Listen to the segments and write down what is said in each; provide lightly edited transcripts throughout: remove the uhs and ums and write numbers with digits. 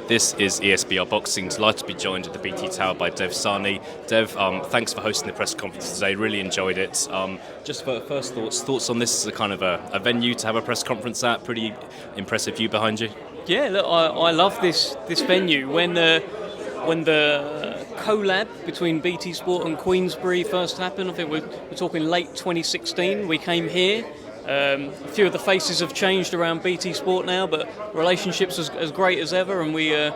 This is ESBR Boxing. Delighted to be joined at the BT Tower by Dev Sahni. Dev, thanks for hosting the press conference today. Really enjoyed it. Just for first thoughts on this as a kind of a venue to have a press conference at. Pretty impressive view behind you. Yeah, look, I love this venue. When the collab between BT Sport and Queensbury first happened, I think we're talking late 2016. We came here. A few of the faces have changed around BT Sport now, but relationships as great as ever. And I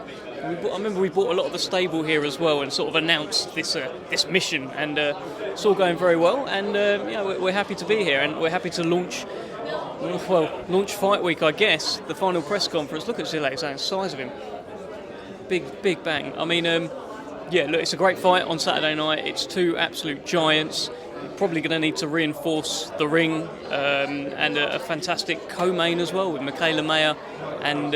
remember we bought a lot of the stable here as well, and sort of announced this mission, and it's all going very well. And we're happy to be here, and we're happy to launch Fight Week, I guess. The final press conference. Look at Zhilei Zhang, the size of him, big bang. I mean, look, it's a great fight on Saturday night. It's two absolute giants. Probably going to need to reinforce the ring, and a fantastic co-main as well with Michaela Mayer and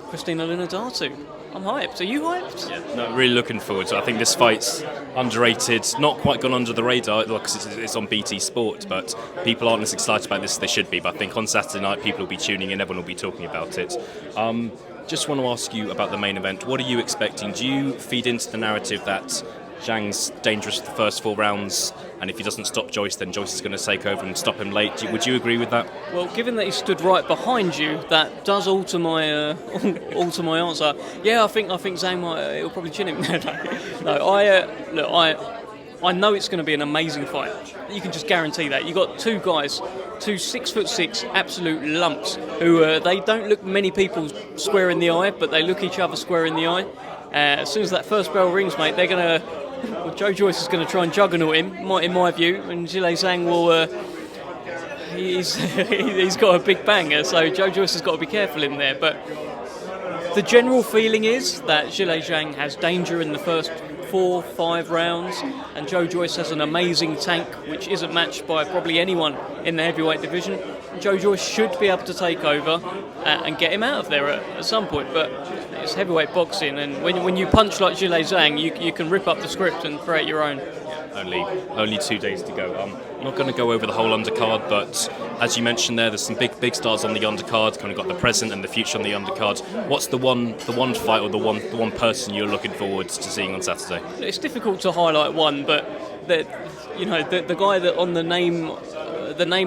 Christina Lunadatu. I'm hyped. Are you hyped? Yeah, no, really looking forward to it. I think this fight's underrated, not quite gone under the radar because it's on BT Sport, but people aren't as excited about this as they should be. But I think on Saturday night people will be tuning in, everyone will be talking about it. Just want to ask you about the main event. What are you expecting? Do you feed into the narrative that Zhang's dangerous for the first 4 rounds, and if he doesn't stop Joyce, then Joyce is going to take over and stop him late? Would you agree with that? Well, given that he stood right behind you, that does alter my answer. Yeah, I think Zhang might. He'll probably chin him. I know it's going to be an amazing fight. You can just guarantee that. You got two guys, two 6'6" absolute lumps who they don't look many people square in the eye, but they look each other square in the eye. As soon as that first bell rings, mate, they're going to. Well, Joe Joyce is going to try and juggernaut him, in my view, and Zhilei Zhang will. He's got a big banger, so Joe Joyce has got to be careful in there. But the general feeling is that Zhilei Zhang has danger in the first 4-5 rounds, and Joe Joyce has an amazing tank which isn't matched by probably anyone in the heavyweight division. Joe Joyce should be able to take over and get him out of there at some point, but it's heavyweight boxing, and when you punch like Zhilei Zhang, you can rip up the script and create your own. Only 2 days to go. I'm not going to go over the whole undercard, but as you mentioned there's some big stars on the undercard. Kind of got the present and the future on the undercard. What's the one fight or the one person you're looking forward to seeing on Saturday? It's difficult to highlight one, but the guy that on the name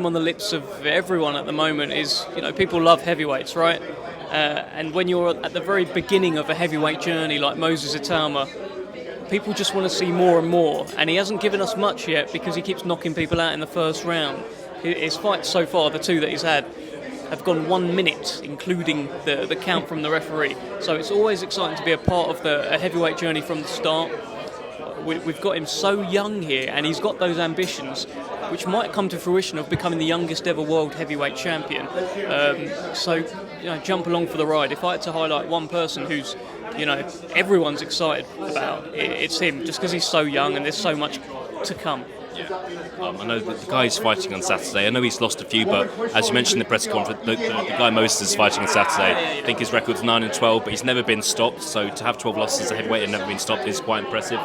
on the lips of everyone at the moment is, people love heavyweights, right? And when you're at the very beginning of a heavyweight journey like Moses Itauma, people just want to see more and more, and he hasn't given us much yet because he keeps knocking people out in the first round. His fights so far, the two that he's had, have gone 1 minute, including the count from the referee. So it's always exciting to be a part of a heavyweight journey from the start. We've got him so young here, and he's got those ambitions, which might come to fruition of becoming the youngest ever world heavyweight champion. So jump along for the ride. If I had to highlight one person who's, everyone's excited about, it's him, just because he's so young and there's so much to come. Yeah. I know that the guy who's fighting on Saturday, I know he's lost a few, but as you mentioned in the press conference, the guy Moses is fighting on Saturday. I think his record's 9-12, but he's never been stopped, so to have 12 losses as a heavyweight and never been stopped is quite impressive.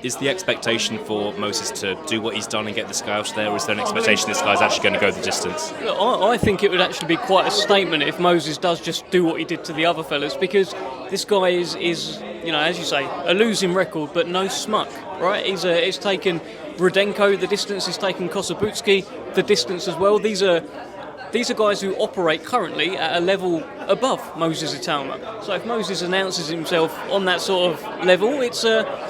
Is the expectation for Moses to do what he's done and get this guy out there, or is there an expectation this guy's actually going to go the distance? Look, I think it would actually be quite a statement if Moses does just do what he did to the other fellas, because this guy is as you say, a losing record, but no smuck, right? He's taken Rudenko the distance, he's taken Kosabutsky the distance as well. These are guys who operate currently at a level above Moses Itauma. So if Moses announces himself on that sort of level, it's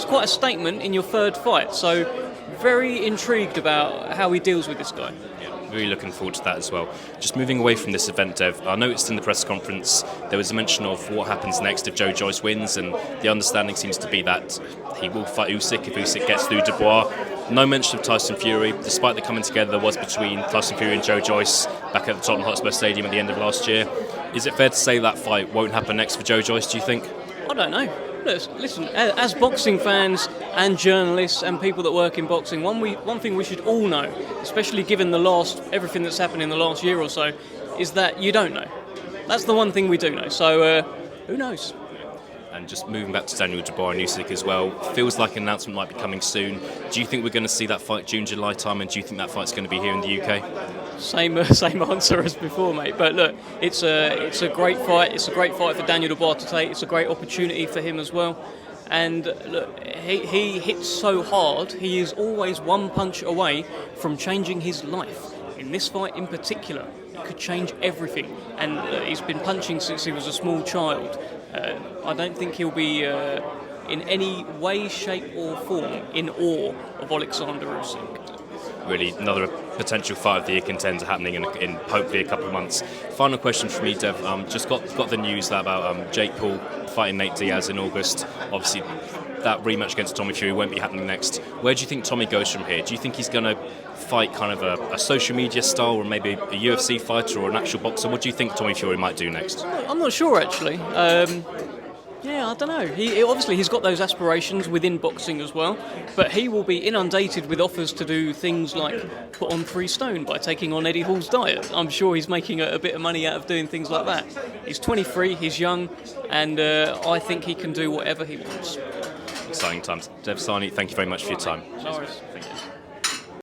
quite a statement in your third fight. So very intrigued about how he deals with this guy. Really looking forward to that as well. Just moving away from this event, Dev, I noticed in the press conference there was a mention of what happens next if Joe Joyce wins, and the understanding seems to be that he will fight Usyk if Usyk gets through Dubois. No mention of Tyson Fury, despite the coming together there was between Tyson Fury and Joe Joyce back at the Tottenham Hotspur Stadium at the end of last year. Is it fair to say that fight won't happen next for Joe Joyce, do you think? I don't know. Listen, as boxing fans and journalists and people that work in boxing, one thing we should all know, especially given everything that's happened in the last year or so, is that you don't know. That's the one thing we do know. So who knows? And just moving back to Daniel Dubois and Usyk as well, feels like an announcement might be coming soon. Do you think we're going to see that fight June, July time, and do you think that fight's going to be here in the UK? Same answer as before, mate. But look, it's a great fight. It's a great fight for Daniel Dubois to take. It's a great opportunity for him as well. And look, he hits so hard. He is always one punch away from changing his life. In this fight in particular, it could change everything. And he's been punching since he was a small child. I don't think he'll be in any way, shape or form in awe of Alexander Usyk. Really, another potential fight of the year contender happening in hopefully a couple of months. Final question from me, Dev. Just got the news about Jake Paul fighting Nate Diaz in August. Obviously, that rematch against Tommy Fury won't be happening next. Where do you think Tommy goes from here? Do you think he's going to fight kind of a social media style, or maybe a UFC fighter or an actual boxer? What do you think Tommy Fury might do next? I'm not sure, actually. Yeah, I don't know. Obviously he's got those aspirations within boxing as well, but he will be inundated with offers to do things like put on 3 stone by taking on Eddie Hall's diet. I'm sure he's making a bit of money out of doing things like that. He's 23, he's young, and I think he can do whatever he wants. Exciting times. Dev, Sahni, thank you very much for your time. No worries. Thank you.